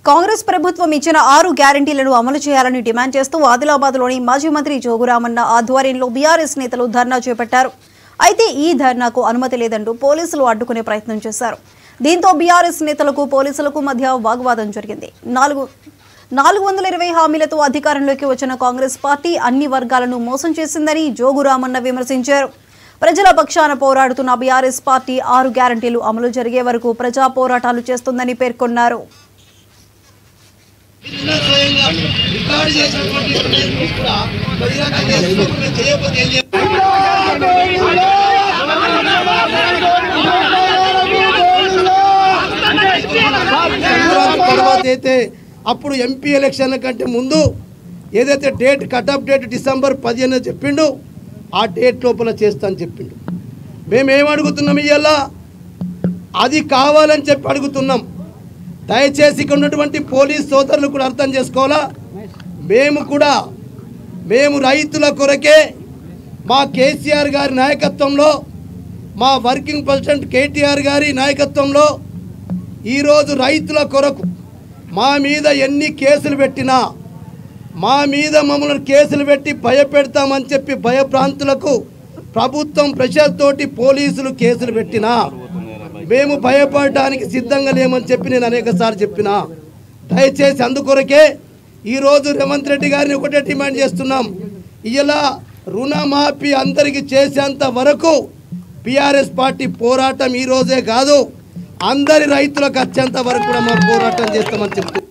కాంగ్రెస్ ప్రభుత్వం ఇచ్చిన 6 గ్యారెంటీలను అమలు చేయాలని డిమాండ్ చేస్తూ ఆదిలాబాద్లోని మాజీ మంత్రి జోగురామన్న ఆధ్వర్యంలో బీఆర్ఎస్ నేతలు ధర్నా చేపట్టారు. అయితే ఈ ధర్నాకు అనుమతి లేదంటూ పోలీసులు అడ్డుకునే ప్రయత్నం చేశారు. దీంతో బీఆర్ఎస్ నేతలకు పోలీసులకు మధ్య వాగ్వాదం జరిగింది. 420 హామీలతో అధికారంలోకి వచ్చిన కాంగ్రెస్ పార్టీ అన్ని వర్గాలను మోసం చేసిందని జోగురామన్న విమర్శించారు. ప్రజల పక్షాన పోరాడుతున్న బీఆర్ఎస్ పార్టీ 6 గ్యారెంటీలు అమలు జరిగే వరకు ప్రజా పోరాటాలు చేస్తుందని పేర్కొన్నారు. అప్పుడు ఎంపీ ఎలక్షన్ల కంటే ముందు ఏదైతే date cut off date December 15 చెప్పిండు, ఆ డేట్ లోపల చేస్తా అని చెప్పిండు. మేమేం అడుగుతున్నాం, ఇవాళ అది కావాలని చెప్పి అడుగుతున్నాం. దయచేసి ఇక్కడ ఉన్నటువంటి పోలీస్ సోదరులు కూడా అర్థం చేసుకోవాలా. మేము రైతుల కొరకే మా కేసీఆర్ గారి నాయకత్వంలో, మా వర్కింగ్ ప్రెసిడెంట్ కేటీఆర్ గారి నాయకత్వంలో ఈరోజు రైతుల కొరకు మా మీద ఎన్ని కేసులు పెట్టినా, మా మీద మమ్మల్ని కేసులు పెట్టి భయపెడతామని చెప్పి భయభ్రాంతులకు ప్రభుత్వం ప్రెషర్తోటి పోలీసులు కేసులు పెట్టినా మేము భయపడడానికి సిద్ధంగా లేమని చెప్పి నేను అనేకసార్లు చెప్పినా. దయచేసి అందుకొరకే ఈరోజు రేవంత్ రెడ్డి గారిని ఒకటే డిమాండ్ చేస్తున్నాం. ఇలా రుణమాఫీ అందరికీ చేసేంత వరకు బీఆర్ఎస్ పార్టీ పోరాటం ఈరోజే కాదు, అందరి రైతులకు వచ్చేంత వరకు కూడా మనం పోరాటం చేస్తామని చెప్తున్నాం.